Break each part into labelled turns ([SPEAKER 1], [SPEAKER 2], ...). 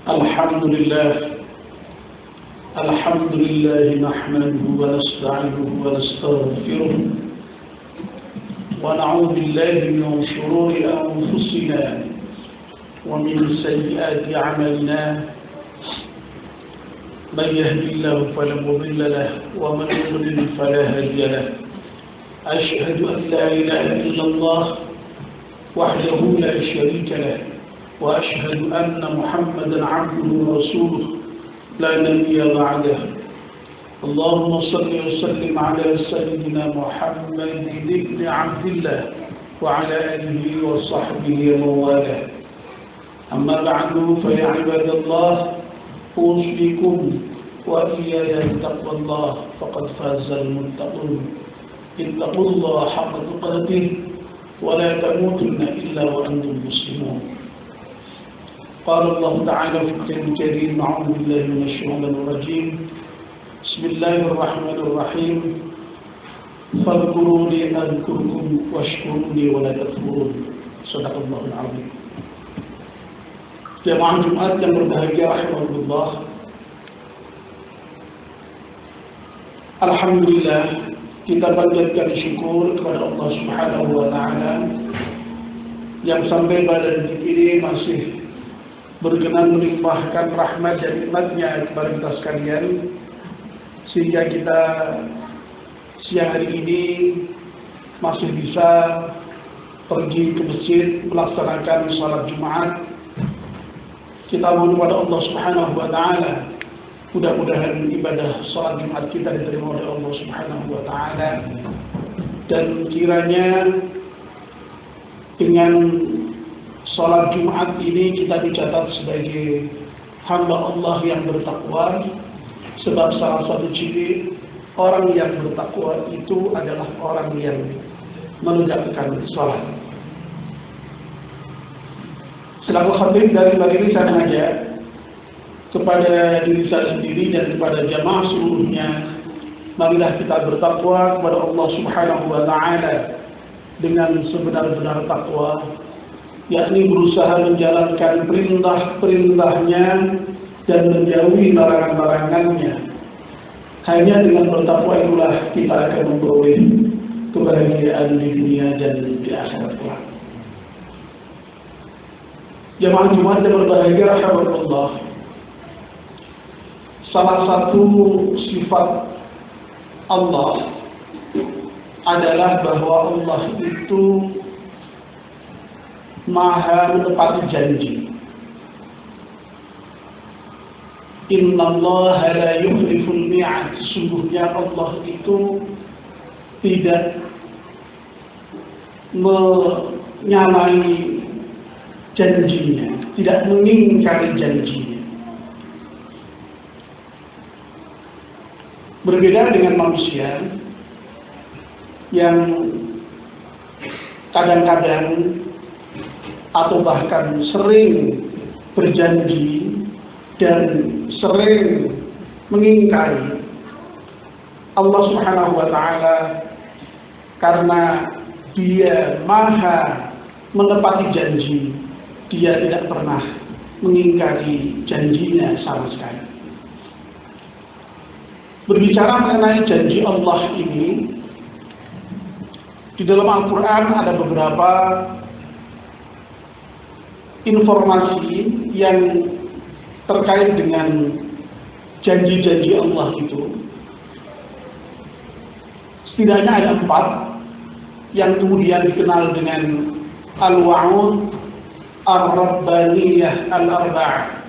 [SPEAKER 1] الحمد لله نحمده ونستعينه ونستغفره ونعوذ بالله من شرور أنفسنا ومن سيئات أعمالنا من يهدي الله فلا مضل له ومن يضلل فلا هادي له أشهد أن لا إله إلا الله وحده لا شريك له وأشهد أن محمدا عبده ورسوله لا نبي بعده اللهم صل وسلم على سيدنا محمد بن عبد الله وعلى آله وصحبه ومن والاه أما بعد فيا عباد الله أوصيكم وإياي بتقوى الله فقد فاز المتقون اتقوا الله حق تقاته ولا تموتن إلا وأنتم مسلمون قال الله تعالى في الكتاب الكريم أعوذ بالله من الشيطان الرجيم بسم الله الرحمن الرحيم فاذكروني أذكركم واشكروني ولا تكفرون صدق الله العظيم. Jamaah Jumat yang berbahagia rahimahullah, alhamdulillah kita panjatkan syukur kepada Allah Subhanahu wa taala yang sampai pada detik ini masih berkenan melimpahkan rahmat dan nikmat-Nya kepada kita sekalian, sehingga kita siang hari ini masih bisa pergi ke masjid melaksanakan salat Jumat. Kita mohon kepada Allah Subhanahu wa taala mudah-mudahan ibadah salat Jumat kita diterima oleh Allah Subhanahu wa taala, dan kiranya dengan salat Jumat ini kita dicatat sebagai hamba Allah yang bertakwa, sebab salah satu ciri orang yang bertakwa itu adalah orang yang menegakkan salat. Selaku khatib dari majelis saya mengajak kepada diri saya sendiri dan kepada jamaah seluruhnya, marilah kita bertakwa kepada Allah Subhanahu wa taala dengan sebenar-benar takwa, yakni berusaha menjalankan perintah-perintahnya dan menjauhi larangan-larangannya. Hanya dengan bertakwa itulah kita akan memperoleh kebahagiaan di dunia dan di akhirat kelak. Jamaah Jumat yang berbahagia rahimahullah, salah satu sifat Allah adalah bahwa Allah itu Maha menepati janji. Innallaha la yukhliful mi'ad. Sesungguhnya Allah itu tidak menyamai janjinya, tidak mengingkari janjinya. Berbeda dengan manusia yang kadang-kadang atau bahkan sering berjanji dan sering mengingkari. Allah Subhanahu wa taala karena Dia Maha menepati janji, Dia tidak pernah mengingkari janjinya sama sekali. Berbicara mengenai janji Allah ini, di dalam Al-Quran ada beberapa informasi yang terkait dengan janji-janji Allah itu. Setidaknya ada 4 yang kemudian dikenal dengan Al-Wa'ud Ar-Rabbaniyah Al-Arba'ah,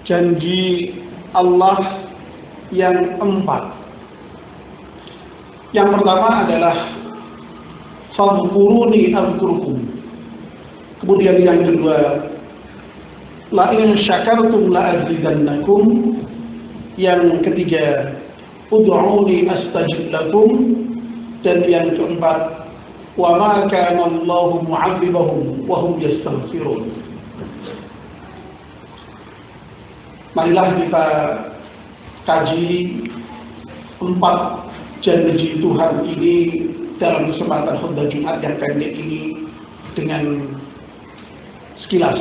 [SPEAKER 1] janji Allah yang 4. Yang pertama adalah fadhkuruni azkurkum. Kemudian yang kedua, la in syakartum la azidannakum. Yang ketiga, ud'uni astajib lakum. Dan yang keempat, wa ma kana Allahu mu'adzibahum wa hum yastaghfirun. Marilah kita kaji 4 janji Tuhan ini dalam kesempatan khutbah Jumat yang pendek ini dengan sekilas.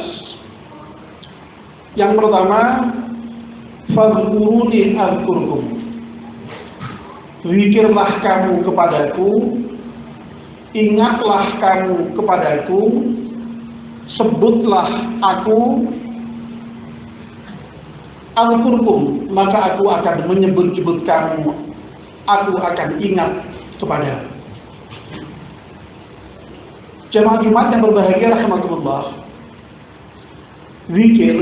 [SPEAKER 1] Yang pertama, fadhkuruni adzkurkum. Zikirlah kamu kepadaku, ingatlah kamu kepadaku, sebutlah aku, adzkurkum, maka aku akan menyebut-nyebut kamu, aku akan ingat kepadamu. Jemaah Jumat yang berbahagia rahimakumullah, zikir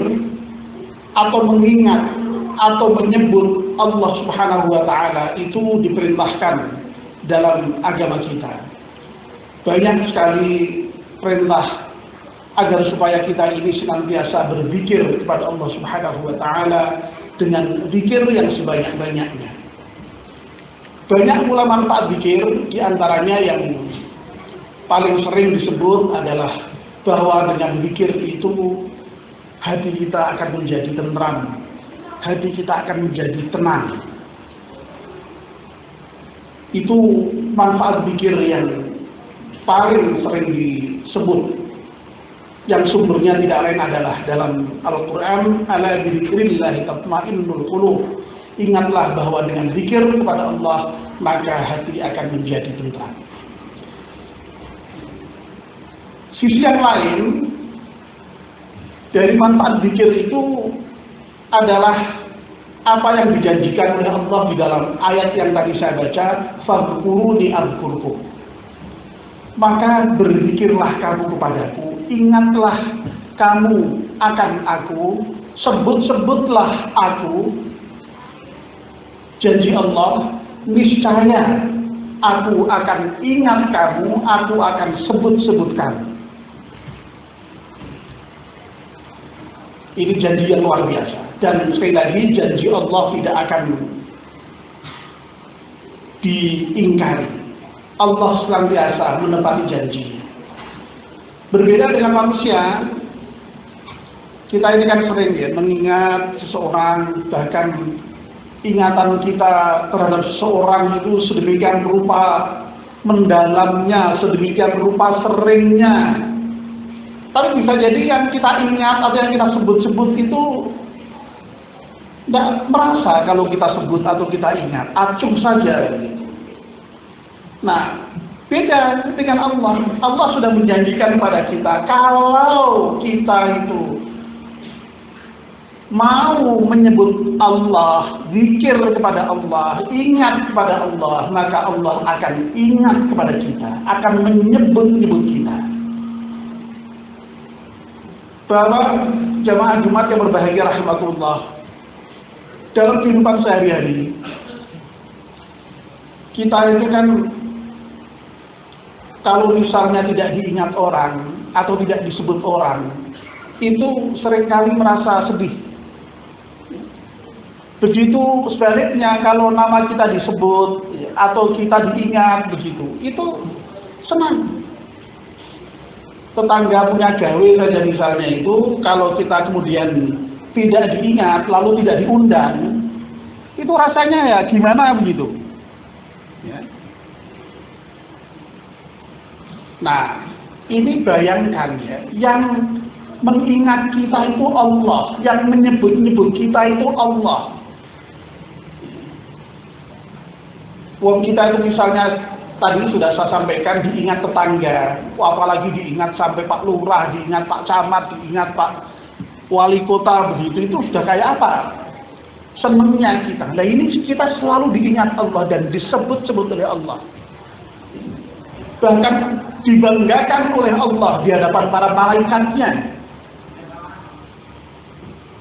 [SPEAKER 1] atau mengingat atau menyebut Allah Subhanahu wa taala itu diperintahkan dalam agama kita. Banyak sekali perintah agar supaya kita ini senantiasa berzikir kepada Allah Subhanahu wa taala dengan zikir yang sebanyak-banyaknya. Banyak pula manfaat zikir, di antaranya yang paling sering disebut adalah bahwa dengan zikir itu hati kita akan menjadi tenteram, hati kita akan menjadi tenang. Itu manfaat zikir yang paling sering disebut, yang sumbernya tidak lain adalah dalam Al-Quran, ala dzikrillah tatma'innul qulub. Ingatlah bahwa dengan zikir kepada Allah maka hati akan menjadi tenteram. Sisi yang lain dari manfaat zikir itu adalah apa yang dijanjikan oleh Allah di dalam ayat yang tadi saya baca, fadhkuruni adzkurkum. Maka berzikirlah kamu kepadaku, ingatlah kamu akan aku, sebut-sebutlah aku. Janji Allah, niscaya aku akan ingat kamu, aku akan sebut-sebutkan. Ini janji yang luar biasa. Dan sekali lagi, janji Allah tidak akan diingkari. Allah senantiasa menepati janji. Berbeda dengan manusia, kita ini kan sering ya mengingat seseorang, bahkan ingatan kita terhadap seseorang itu sedemikian rupa mendalamnya, sedemikian rupa seringnya. Tapi bisa jadi yang kita ingat atau yang kita sebut-sebut itu tidak merasa kalau kita sebut atau kita ingat, acuh saja. Nah, beda dengan Allah. Allah sudah menjanjikan kepada kita, kalau kita itu mau menyebut Allah, zikir kepada Allah, ingat kepada Allah, maka Allah akan ingat kepada kita, akan menyebut-nyebut kita. Bahwa jamaah Jumat yang berbahagia rahimakumullah, dalam kehidupan sehari-hari kita itu kan kalau misalnya tidak diingat orang atau tidak disebut orang, itu seringkali merasa sedih. Begitu sebaliknya kalau nama kita disebut atau kita diingat begitu, itu senang. Tetangga punya gawe saja misalnya itu, kalau kita kemudian tidak diingat lalu tidak diundang, itu rasanya ya gimana begitu ya. Nah, ini bayangkan ya, yang mengingat kita itu Allah, yang menyebut-nyebut kita itu Allah. Wong kita itu misalnya tadi sudah saya sampaikan, diingat tetangga, apalagi diingat sampai Pak Lurah, diingat Pak Camat, diingat Pak Wali Kota, begitu, itu sudah kayak apa? Senangnya kita. Nah ini kita selalu diingat Allah dan disebut-sebut oleh Allah. Bahkan dibanggakan oleh Allah di hadapan para malaikatnya.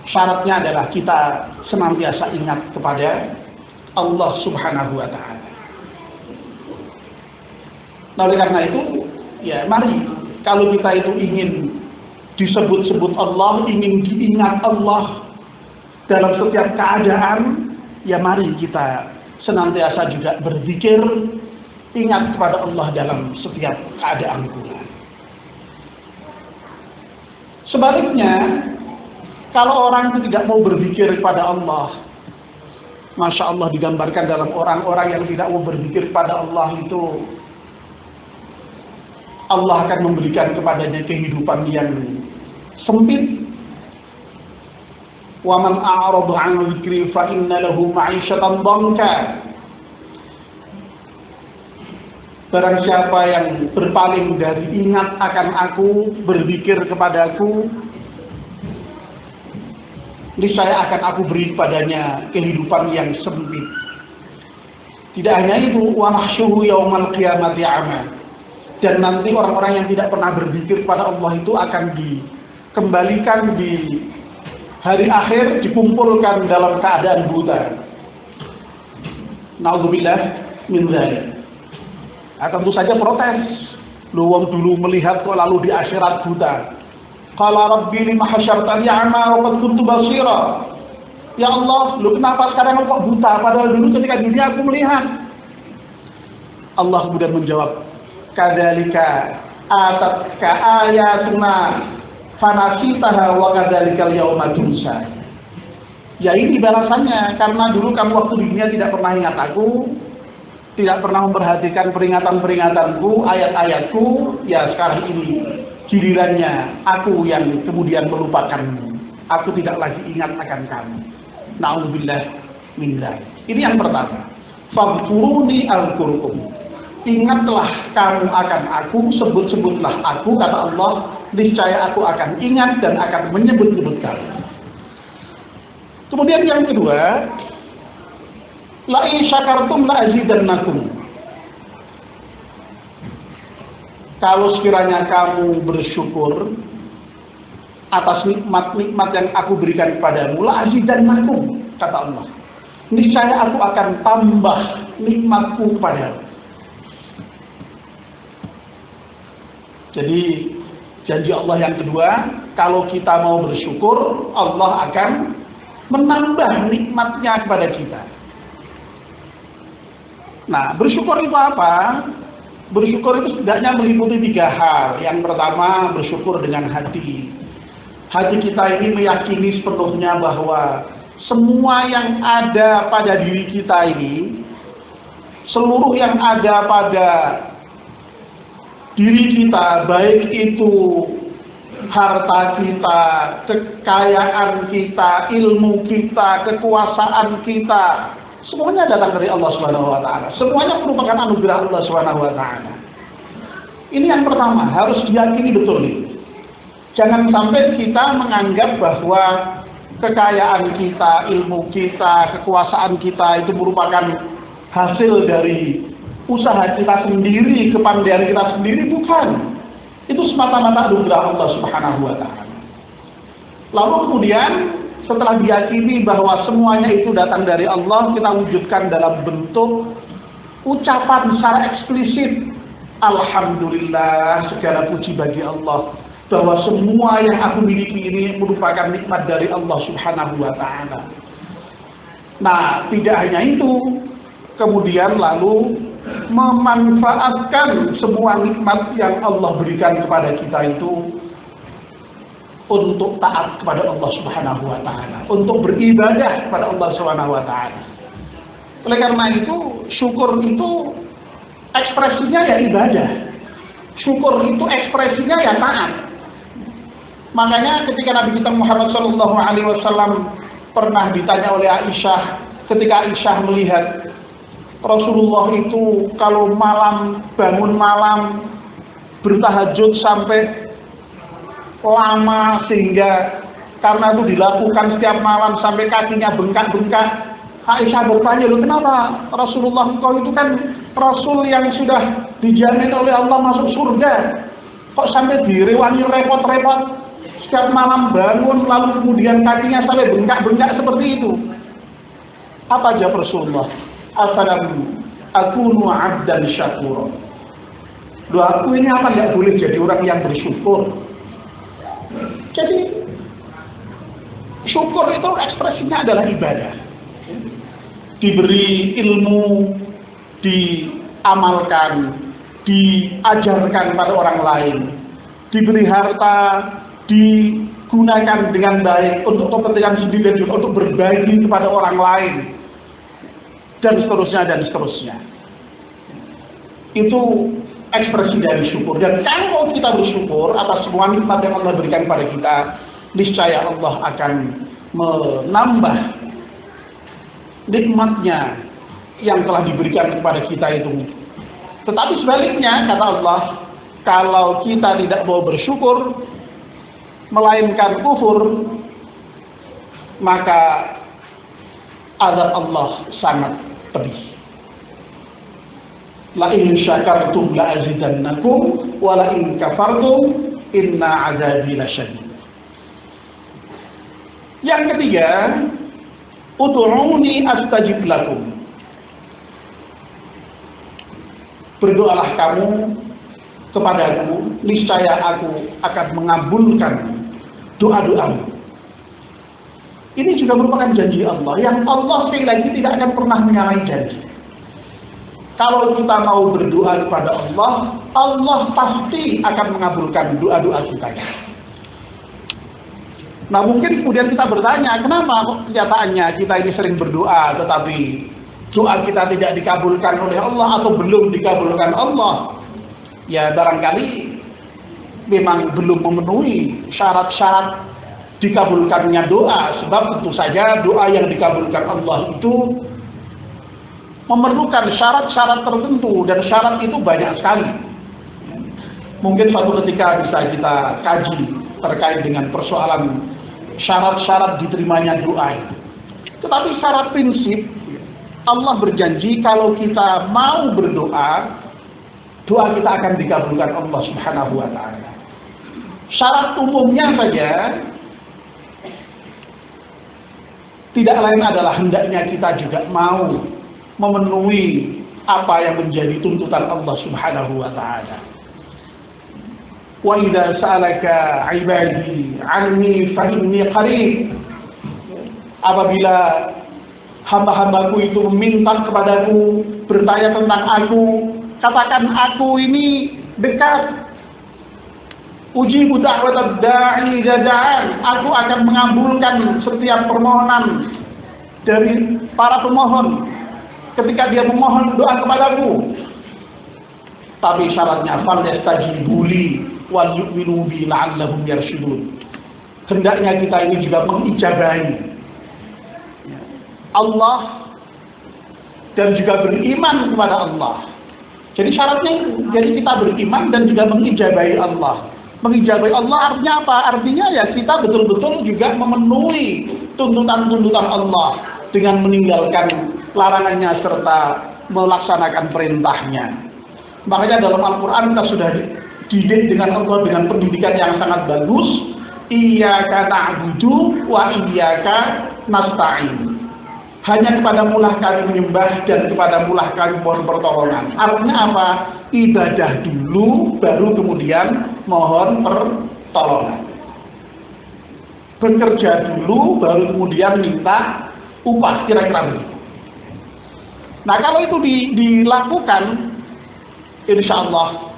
[SPEAKER 1] Syaratnya adalah kita senantiasa ingat kepada Allah Subhanahu wa Ta'ala. Nah, oleh karena itu, ya mari kalau kita itu ingin disebut-sebut Allah, ingin diingat Allah dalam setiap keadaan, ya mari kita senantiasa juga berzikir, ingat kepada Allah dalam setiap keadaan pula. Sebaliknya, kalau orang itu tidak mau berzikir kepada Allah, Masya Allah, digambarkan dalam orang-orang yang tidak mau berzikir kepada Allah itu, Allah akan memberikan kepadanya kehidupan yang sempit, Wa man a'rada 'an dzikri fa inna lahu ma'isyatan dhanka. Barang siapa yang berpaling dari ingat akan aku, berzikir kepadaku, niscaya akan aku beri padanya kehidupan yang sempit. Tidak hanya itu, wa mahsyuhu yaumal qiyamati a'ma. Dan nanti orang-orang yang tidak pernah berzikir pada Allah itu akan dikembalikan di hari akhir, dikumpulkan dalam keadaan buta. Na'udzubillah min dzalik. Tentu saja protes. Lu wong dulu melihat kok lalu di akhirat buta. Qala rabbi lima hasyartani a'ma wa qad kuntu basira. Ya Allah, lu kenapa sekarang kok buta padahal dulu ketika dunia aku melihat? Allah kemudian menjawab, kadzalika atatka ayatuna fanasitaha wa kadzalika al-yauma tunsa. Ya ini balasannya, karena dulu kamu waktu di dunia tidak pernah ingat aku, tidak pernah memperhatikan peringatan-peringatanku, ayat-ayatku, ya sekarang ini gilirannya aku yang kemudian melupakanmu. Aku tidak lagi ingat akan kamu. Na'udzubillah min dzalik. Ini yang pertama. Fadhkuruni azkurkum. Ingatlah kamu akan aku, sebut-sebutlah aku, kata Allah, niscaya aku akan ingat dan akan menyebut-nyebut kamu. Kemudian yang kedua, la in syakartum la azidannakum. Kalau sekiranya kamu bersyukur atas nikmat-nikmat yang aku berikan kepadamu, la azidannakum, kata Allah. Niscaya aku akan tambah nikmatku kepadamu. Jadi janji Allah yang kedua, kalau kita mau bersyukur, Allah akan menambah nikmatnya kepada kita. Nah, bersyukur itu apa? Bersyukur itu setidaknya meliputi 3 hal. Yang pertama, bersyukur dengan hati. Hati kita ini meyakini sepenuhnya bahwa semua yang ada pada diri kita ini, seluruh yang ada pada diri kita, baik itu harta kita, kekayaan kita, ilmu kita, kekuasaan kita, semuanya datang dari Allah Subhanahu wa taala. Semuanya merupakan anugerah Allah Subhanahu wa taala. Ini yang pertama, harus diyakini betul nih. Jangan sampai kita menganggap bahwa kekayaan kita, ilmu kita, kekuasaan kita itu merupakan hasil dari usaha kita sendiri, kepandaian kita sendiri, bukan. Itu semata-mata anugerah Allah Subhanahu wa taala. Lalu kemudian setelah diyakini bahwa semuanya itu datang dari Allah, kita wujudkan dalam bentuk ucapan secara eksplisit. Alhamdulillah, segala puji bagi Allah, bahwa semua yang aku miliki ini merupakan nikmat dari Allah Subhanahu wa taala. Nah, tidak hanya itu, kemudian lalu memanfaatkan semua nikmat yang Allah berikan kepada kita itu untuk taat kepada Allah Subhanahu wa taala, untuk beribadah kepada Allah Subhanahu wa taala. Oleh karena itu, syukur itu ekspresinya ya ibadah. Syukur itu ekspresinya ya taat. Makanya ketika Nabi kita Muhammad SAW pernah ditanya oleh Aisyah, ketika Aisyah melihat Rasulullah itu kalau malam, bangun malam, bertahajud sampai lama, sehingga karena itu dilakukan setiap malam sampai kakinya bengkak-bengkak. Aisyah bertanya, loh kenapa Rasulullah engkau itu kan Rasul yang sudah dijamin oleh Allah masuk surga, kok sampai direwangi repot-repot setiap malam bangun lalu kemudian kakinya sampai bengkak-bengkak seperti itu? Apa jawab Rasulullah? Afalam akunu abdan syakura. Loh aku ini apa nggak boleh jadi orang yang bersyukur? Jadi syukur itu ekspresinya adalah ibadah. Diberi ilmu, diamalkan, diajarkan pada orang lain, diberi harta, digunakan dengan baik untuk kepentingan sendiri dan juga untuk berbagi kepada orang lain, dan seterusnya dan seterusnya. Itu ekspresi dari syukur. Dan kalau kita bersyukur atas semua nikmat yang Allah berikan kepada kita, niscaya Allah akan menambah nikmatnya yang telah diberikan kepada kita itu. Tetapi sebaliknya, kata Allah, kalau kita tidak mau bersyukur, melainkan kufur, maka azab Allah sangat pedih. La in syakartum la azidannakum wa la in kafartum inna azabi lasyadid. Yang ketiga, ud'uni astajib lakum. Berdoalah kamu kepadaku, niscaya aku akan mengabulkan doa-doamu. Ini juga merupakan janji Allah, yang Allah sekali lagi tidak akan pernah menyalahi janji. Kalau kita mau berdoa kepada Allah, Allah pasti akan mengabulkan doa-doa kita. Nah, mungkin kemudian kita bertanya, kenapa kenyataannya kita ini sering berdoa, tetapi doa kita tidak dikabulkan oleh Allah atau belum dikabulkan Allah? Ya, barangkali memang belum memenuhi syarat-syarat dikabulkannya doa, sebab tentu saja doa yang dikabulkan Allah itu memerlukan syarat-syarat tertentu, dan syarat itu banyak sekali. Mungkin suatu ketika bisa kita kaji terkait dengan persoalan syarat-syarat diterimanya doa itu. Tetapi secara prinsip Allah berjanji kalau kita mau berdoa, doa kita akan dikabulkan Allah Subhanahu wa taala. Syarat umumnya saja tidak lain adalah hendaknya kita juga mau memenuhi apa yang menjadi tuntutan Allah Subhanahu wa taala. Wa idza sa'alaka 'ibadi 'anni fa inni qarib. Apabila hamba-hambaku itu meminta kepadaku, bertanya tentang aku, katakan aku ini dekat. Ujibu da'watad da'i idza da'an. Aku akan mengabulkan setiap permohonan dari para pemohon ketika dia memohon doa kepadaku. Tapi syaratnya falyastajibu li wal yu'minu bi la'allahum yarshudun. Hendaknya kita ini juga mengijabahi Allah dan juga beriman kepada Allah. Jadi syaratnya, jadi kita beriman dan juga mengijabahi Allah. Mengijabahi Allah artinya apa? Artinya ya kita betul-betul juga memenuhi tuntutan-tuntutan Allah dengan meninggalkan larangannya serta melaksanakan perintahnya. Makanya dalam Al-Quran kita sudah dididik dengan Allah dengan pendidikan yang sangat bagus. Iyyaka na'budu wa iyyaka nasta'in. Hanya kepadamu-lah kami menyembah dan kepadamu-lah kami mohon pertolongan. Artinya apa? Ibadah dulu, baru kemudian mohon pertolongan. Bekerja dulu, baru kemudian minta upah, kira-kira begitu. Nah, kalau itu dilakukan, insya Allah,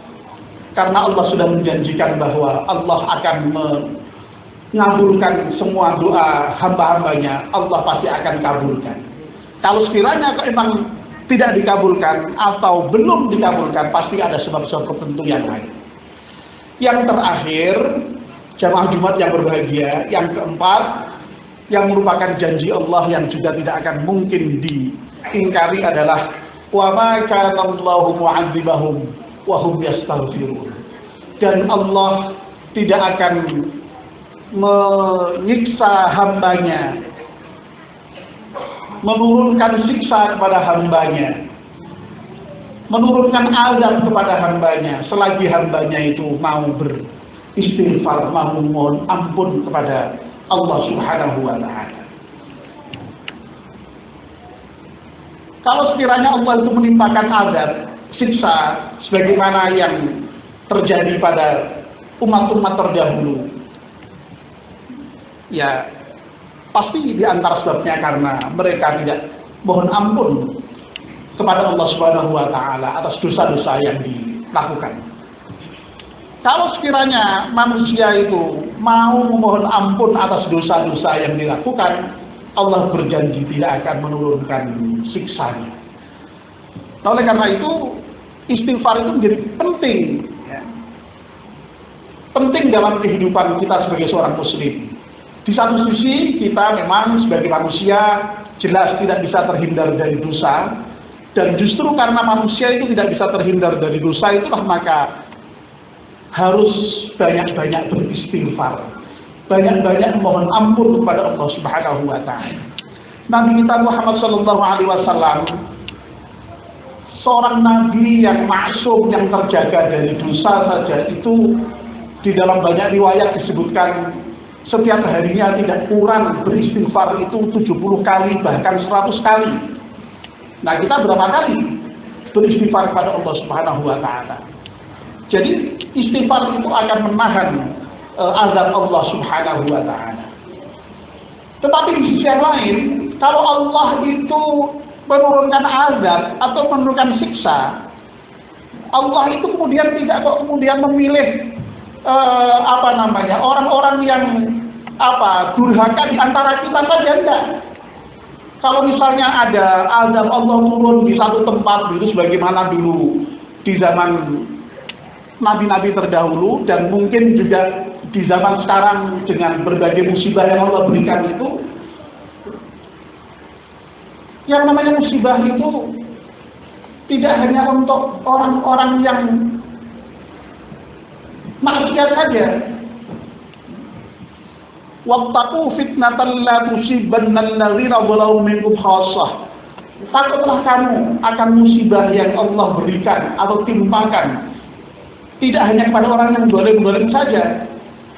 [SPEAKER 1] karena Allah sudah menjanjikan bahwa Allah akan mengabulkan semua doa hamba-hambanya, Allah pasti akan kabulkan. Kalau sekiranya memang tidak dikabulkan atau belum dikabulkan, pasti ada sebab-sebab tertentu yang lain. Yang terakhir, jamaah Jumat yang berbahagia, yang keempat, yang merupakan janji Allah yang juga tidak akan mungkin diingkari adalah wa ma kana Allahu mu'adzibahum wa hum yastaghfirun. Dan Allah tidak akan menyiksa hambanya, menurunkan siksa kepada hambanya, menurunkan azab kepada hambanya selagi hambanya itu mau beristighfar, mau mohon ampun kepada Allah Subhanahu wa ta'ala. Kalau sekiranya Allah itu menimpakan azab, siksa sebagaimana yang terjadi pada umat-umat terdahulu, ya pasti di antara sebabnya karena mereka tidak mohon ampun kepada Allah Subhanahu wa ta'ala atas dosa-dosa yang dilakukan. Kalau sekiranya manusia itu mau memohon ampun atas dosa-dosa yang dilakukan, Allah berjanji tidak akan menurunkan siksanya. Nah, oleh karena itu istighfar itu menjadi penting, ya. Penting dalam kehidupan kita sebagai seorang muslim.
[SPEAKER 2] Di satu sisi kita memang sebagai manusia jelas tidak bisa terhindar dari dosa, dan justru karena manusia itu tidak bisa terhindar dari dosa, itulah maka harus banyak-banyak beristighfar, banyak-banyak mohon ampun kepada Allah Subhanahu wa taala. Nabi kita Muhammad sallallahu alaihi wasallam seorang nabi yang maksum, yang terjaga dari dosa saja, itu di dalam banyak riwayat disebutkan setiap harinya tidak kurang beristighfar itu 70 kali, bahkan 100 kali. Nah, kita berapa kali beristighfar kepada Allah Subhanahu wa taala? Jadi istighfar itu akan menahan azab Allah Subhanahu wa taala. Tetapi di sisi yang lain, kalau Allah itu menurunkan azab atau menurunkan siksa, Allah itu kemudian tidak kok kemudian memilih orang-orang yang durhaka di antara kita saja, enggak. Kalau misalnya ada azab Allah turun di satu tempat dulu sebagaimana dulu di zaman nabi-nabi terdahulu, dan mungkin juga di zaman sekarang dengan berbagai musibah yang Allah berikan itu, yang namanya musibah itu tidak hanya untuk orang-orang yang maksiat saja. Wattaqu fitnatan la tusibanna alladziina zalamu minkum khassah. Takutlah kamu akan musibah yang Allah berikan atau timpakan tidak hanya kepada orang yang zalim-zalim saja.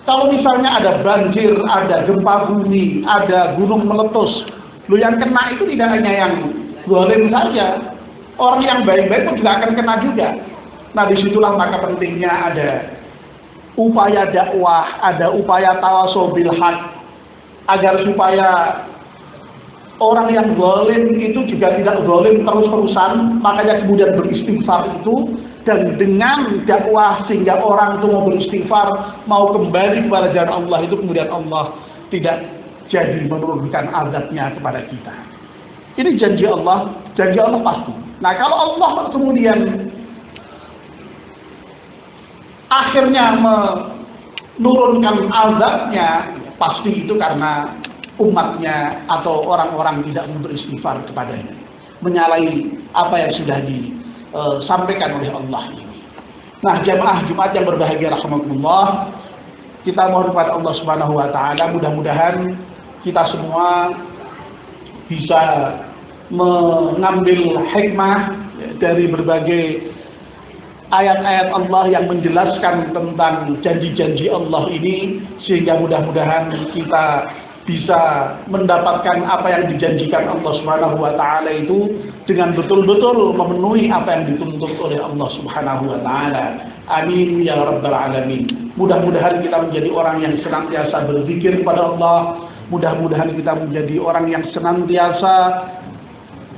[SPEAKER 2] Kalau misalnya ada banjir, ada gempa bumi, ada gunung meletus, yang kena itu tidak hanya yang zalim saja, orang yang baik-baik pun juga akan kena juga. Nah, disitulah maka pentingnya ada upaya dakwah, ada upaya tawassul bil haq, agar supaya orang yang zalim itu juga tidak zalim terus-terusan. Makanya kemudian beristighfar itu, dan dengan dakwah sehingga orang itu mau beristighfar, mau kembali kepada jalan Allah, itu kemudian Allah tidak jadi menurunkan azabnya kepada kita. Ini janji Allah pasti. Nah, kalau Allah kemudian akhirnya menurunkan azabnya, pasti itu karena umatnya atau orang-orang tidak beristighfar kepadanya, menyalahi apa yang sudah disampaikan oleh Allah ini. Nah, jamaah Jumat yang berbahagia rahimakumullah, kita mohon kepada Allah Subhanahu wa taala mudah-mudahan kita semua bisa mengambil hikmah dari berbagai ayat-ayat Allah yang menjelaskan tentang janji-janji Allah ini, sehingga mudah-mudahan kita bisa mendapatkan apa yang dijanjikan Allah Subhanahu wa taala itu dengan betul-betul memenuhi apa yang dituntut oleh Allah Subhanahu wa taala. Amin ya rabbal alamin. Mudah-mudahan kita menjadi orang yang senantiasa berzikir kepada Allah. Mudah-mudahan kita menjadi orang yang senantiasa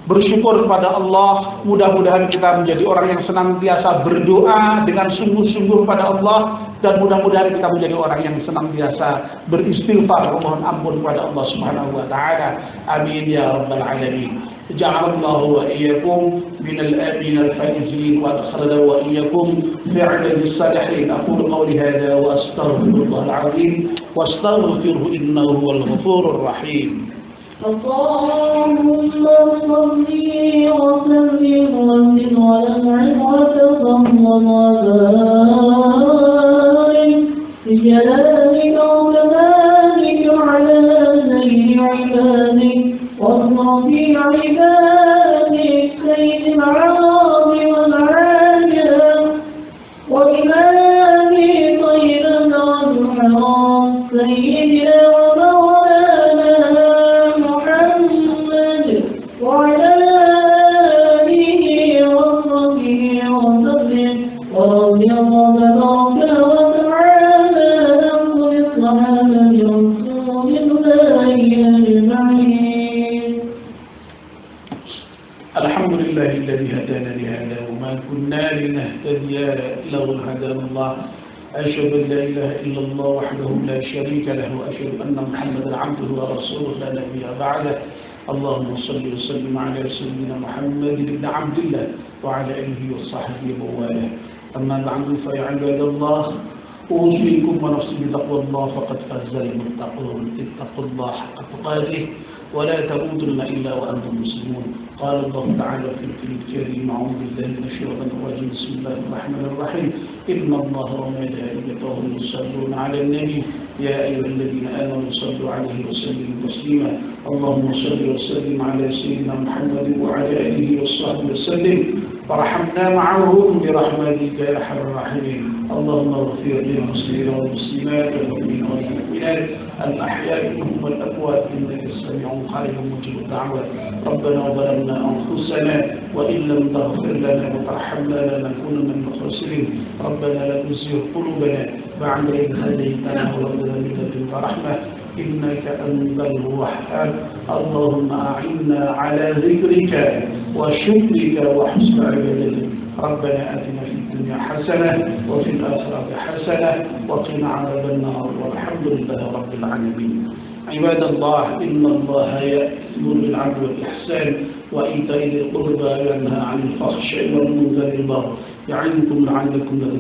[SPEAKER 2] bersyukur kepada Allah. Mudah-mudahan kita menjadi orang yang senantiasa berdoa dengan sungguh-sungguh kepada Allah, dan mudah-mudahan kita menjadi orang yang senantiasa beristighfar, memohon ampun kepada Allah Subhanahu wa taala. Amin ya rabbal alamin. Ja'alallahu wa iyyakum minal aminin al-faizin wa adkhalana wa iyyakum fi 'ibadis salihin. Aqulu qawli hadha wa astaghfirullahal 'azim wa astaghfiruhu innahu huwal ghafurur rahim.
[SPEAKER 3] اللهم صل وسلم وزد ونعم وتفضل وبارك بجلالك وكمالك على سيد عبادك وصفي عبادك سيد العرب والعجم وإمام طيب والحرام سيدنا
[SPEAKER 1] أشهد أن لا إله إلا الله وحده لا شريك له وأشهد أن محمدا عبده ورسوله لا نبي بعده. اللهم صل وسلم على سيدنا محمد بن عبد الله وعلى آله وصحبه ومن والاه. أما بعد فيا عباد الله،
[SPEAKER 2] أوصيكم ونفسي بتقوى الله فقد فاز المتقون اتقوا الله حق تقاته ولا تموتن إلا وأنتم مسلمون. قال الله تعالى في الكريم أعوذ بالله من الشيطان الرجيم بسم الله الرحمن الرحيم إن الله وملائكته يصلون على النبي يا أيها الذين آمنوا صلوا عليه وسلموا تسليما. اللهم صل وسلم على سيدنا محمد وعلى آله وصحبه وسلم وارحمنا معهم برحمتك يا أرحم الراحمين. اللهم اغفر للمسلمين والمسلمات والمؤمنين والمؤمنات الأحياء منهم والأموات إنك السميع قريب مجيب الدعوات. ربنا ظلمنا أنفسنا وإن لم تغفر لنا وترحمنا لنكونن من الخاسرين. ربنا لا تزغ قلوبنا بعد إذ هديتنا وهب لنا من لدنك رحمة إنك أنت الوهاب. اللهم أعنا على ذكرك وشكرك وحسن عبادتك. ربنا آتنا في الدنيا حسنة وفي الآخرة حسنة وقنا عذاب النار والحمد لله رب العالمين. عباد الله إن الله يأمر بالعدل والإحسان وإيتاء ذي القربى وينهى عن الفحشاء والمنكر والبغي يعظكم لعلكم